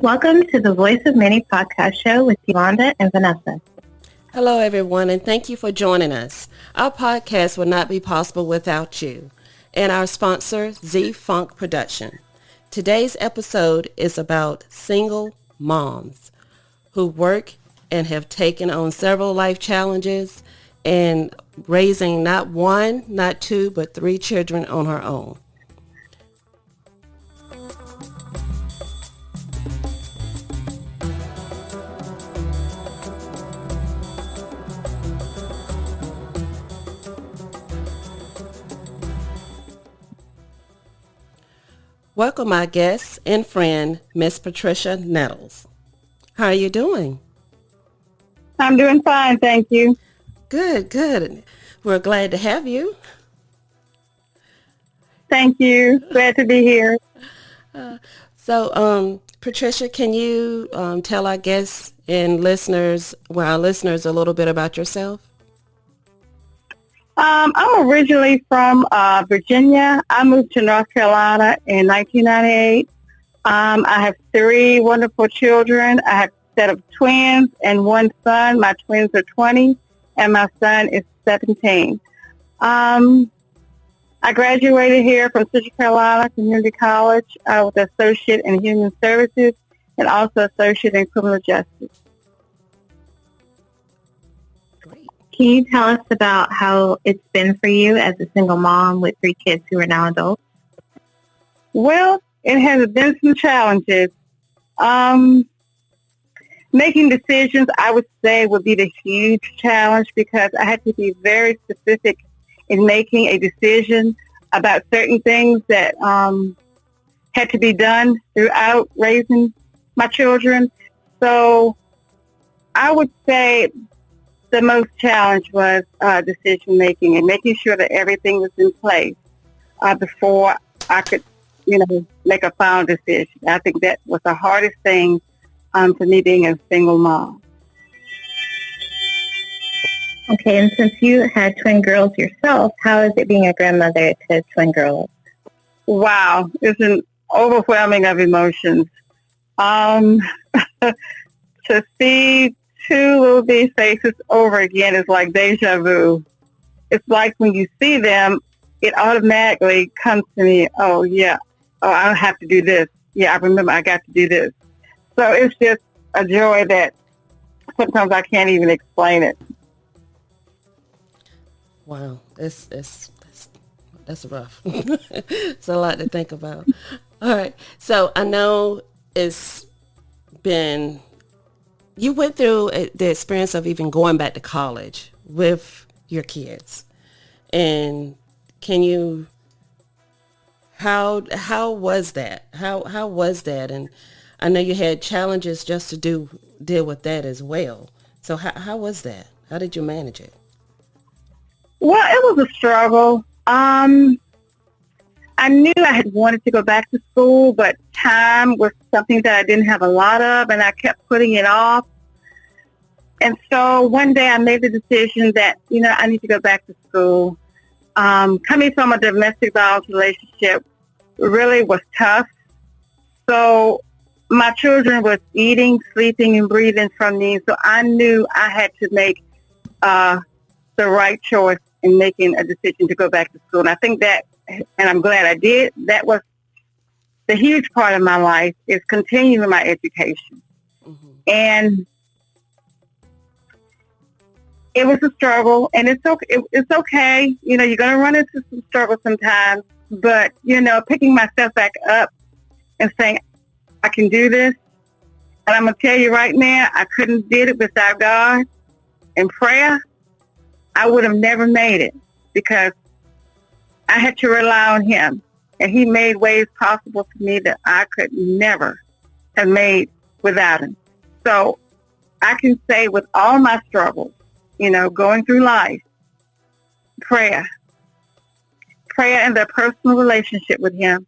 Welcome to the Voice of Many podcast show with Yolanda and Vanessa. Hello, everyone, and thank you for joining us. Our podcast would not be possible without you and our sponsor, Z Funk Production. Today's episode is about single moms who work and have taken on several life challenges and raising not one, not two, but three children on her own. Welcome my guest and friend, Miss Patricia Nettles. How are you doing? I'm doing fine, thank you. Good. We're glad to have you. Thank you. Glad to be here. Patricia, can you tell our guests and our listeners a little bit about yourself? I'm originally from Virginia. I moved to North Carolina in 1998. I have three wonderful children. I have a set of twins and one son. My twins are 20 and my son is 17. I graduated here from Central Carolina Community College with an associate in human services and also associate in criminal justice. Can you tell us about how it's been for you as a single mom with three kids who are now adults? Well, it has been some challenges. Making decisions, I would say, would be the huge challenge because I had to be very specific in making a decision about certain things that had to be done throughout raising my children. So I would say the most challenge was decision making and making sure that everything was in place before I could, make a final decision. I think that was the hardest thing for me being a single mom. Okay, and since you had twin girls yourself, how is it being a grandmother to twin girls? Wow, it's an overwhelming of emotions. To see two little bitty faces over again is like deja vu. It's like when you see them, it automatically comes to me, oh yeah, I have to do this. Yeah, I remember I got to do this. So it's just a joy that sometimes I can't even explain it. Wow, that's rough. It's a lot to think about. All right, so I know you went through the experience of even going back to college with your kids, and how was that? How was that? And I know you had challenges just to deal with that as well. So how was that? How did you manage it? Well, it was a struggle. I knew I had wanted to go back to school, but time was something that I didn't have a lot of, and I kept putting it off. And so one day I made the decision that, I need to go back to school. Coming from a domestic violence relationship really was tough. So my children was eating, sleeping, and breathing from me. So I knew I had to make the right choice in making a decision to go back to school. And I think that, and I'm glad I did, that was the huge part of my life, is continuing my education. Mm-hmm. And it was a struggle, and it's okay. You're going to run into some struggle sometimes, but, picking myself back up and saying, I can do this. And I'm going to tell you right now, I couldn't do it without God and prayer. I would have never made it because I had to rely on him. And he made ways possible for me that I could never have made without him. So I can say with all my struggles, going through life, prayer and the personal relationship with him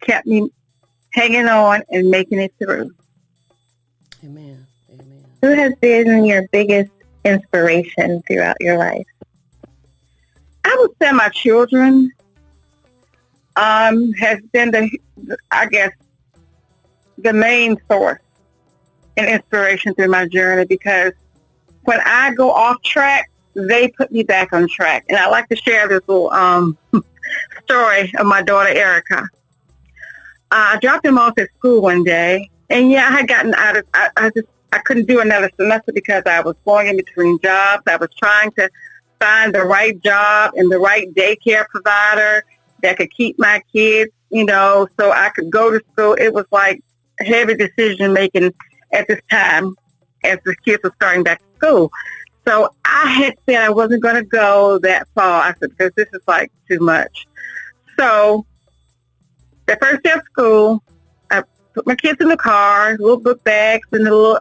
kept me hanging on and making it through. Amen. Who has been your biggest inspiration throughout your life? I would say my children has been the main source and inspiration through my journey, because when I go off track, they put me back on track. And I like to share this little story of my daughter, Erica. I dropped him off at school one day, and I had gotten out of, I couldn't do another semester because I was going in between jobs. I was trying to find the right job and the right daycare provider that could keep my kids, so I could go to school. It was like heavy decision making at this time as the kids were starting back to school. So I had said I wasn't going to go that far. I said, because this is like too much. So the first day of school, I put my kids in the car, little book bags, and the little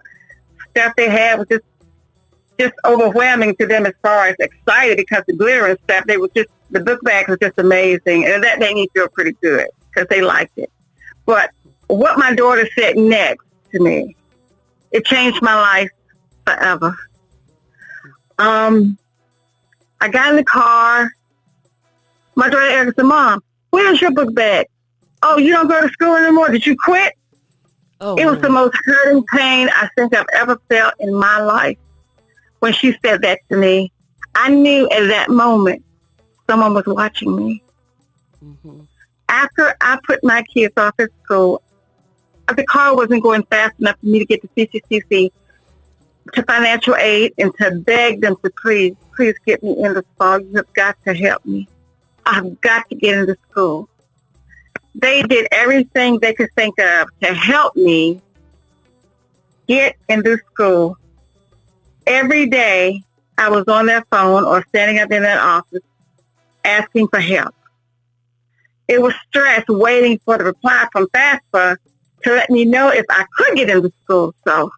stuff they had was just overwhelming to them as far as excited, because the glitter and stuff, the book bags were just amazing. And that made me feel pretty good because they liked it. But what my daughter said next to me, it changed my life forever. I got in the car. My daughter Erica said, "Mom, where's your book bag? Oh, you don't go to school anymore? Did you quit?" Oh, it was the most hurting pain I think I've ever felt in my life. When she said that to me, I knew at that moment someone was watching me. Mm-hmm. After I put my kids off at school, the car wasn't going fast enough for me to get to CCCC, to financial aid, and to beg them to please get me into school. You have got to help me. I've got to get into school. They did everything they could think of to help me get into school. Every day I was on their phone or standing up in that office asking for help. It was stress waiting for the reply from FAFSA to let me know if I could get into school. So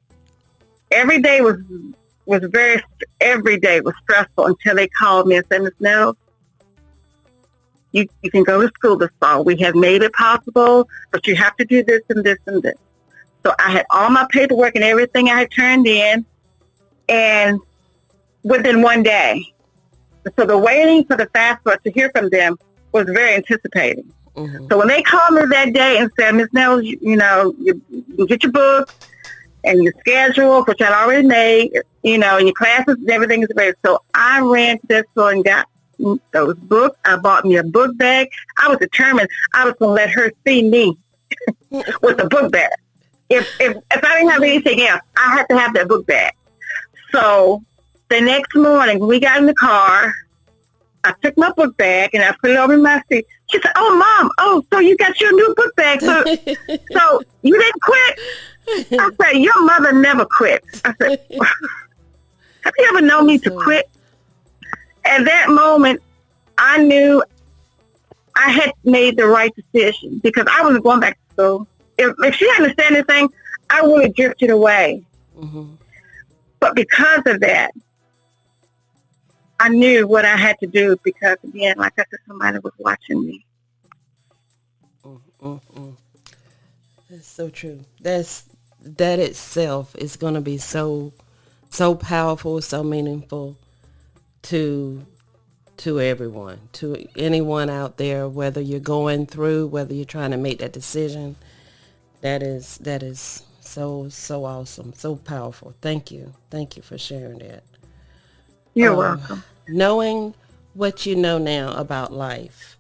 every day was stressful until they called me and said, "Ms. Nettles, you can go to school this fall. We have made it possible, but you have to do this and this and this." So I had all my paperwork and everything I had turned in, and within one day. So the waiting for the FAFSA to hear from them was very anticipating. Mm-hmm. So when they called me that day and said, "Ms. Nettles, you get your book and your schedule," which I'd already made, and your classes and everything is ready. So I ran to that store and got those books. I bought me a book bag. I was determined I was going to let her see me with the book bag. If I didn't have anything else, I had to have that book bag. So the next morning, when we got in the car, I took my book bag and I put it over in my seat. She said, "Oh, Mom, so you got your new book bag. So you didn't quit?" I said, "Your mother never quits." I said, "Have you ever known me to quit?" At that moment, I knew I had made the right decision, because I wasn't going back to school. If she hadn't said anything, I would have drifted away. Mm-hmm. But because of that, I knew what I had to do, because, again, like I said, somebody was watching me. That's so true. That itself is going to be so powerful, so meaningful to everyone, to anyone out there, whether you're going through, whether you're trying to make that decision. That is so awesome, so powerful. Thank you for sharing that. You're welcome. Knowing what you know now about life,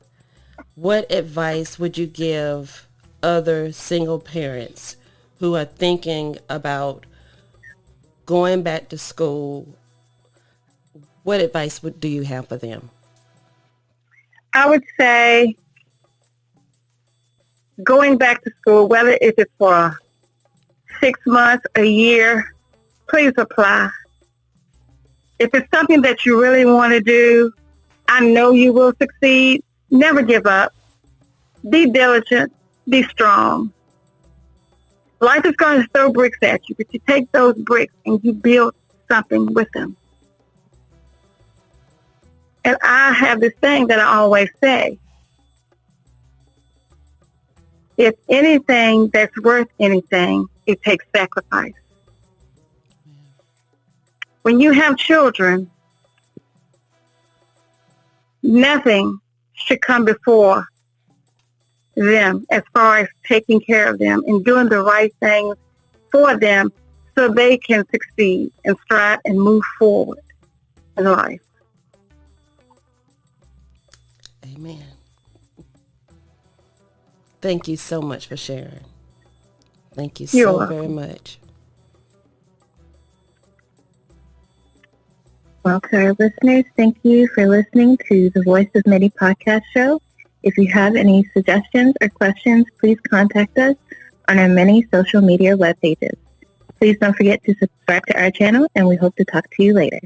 what advice would you give other single parents who are thinking about going back to school? What advice do you have for them? I would say going back to school, whether it's for 6 months, a year, please apply. If it's something that you really want to do, I know you will succeed. Never give up. Be diligent. Be strong. Life is going to throw bricks at you, but you take those bricks and you build something with them. And I have this thing that I always say. If anything that's worth anything, it takes sacrifice. When you have children, nothing should come before them as far as taking care of them and doing the right things for them so they can succeed and strive and move forward in life. Amen. Thank you so much for sharing. Thank you You're so welcome. very much. Well, to our listeners, thank you for listening to the Voice of Many podcast show. If you have any suggestions or questions, please contact us on our many social media web pages. Please don't forget to subscribe to our channel, and we hope to talk to you later.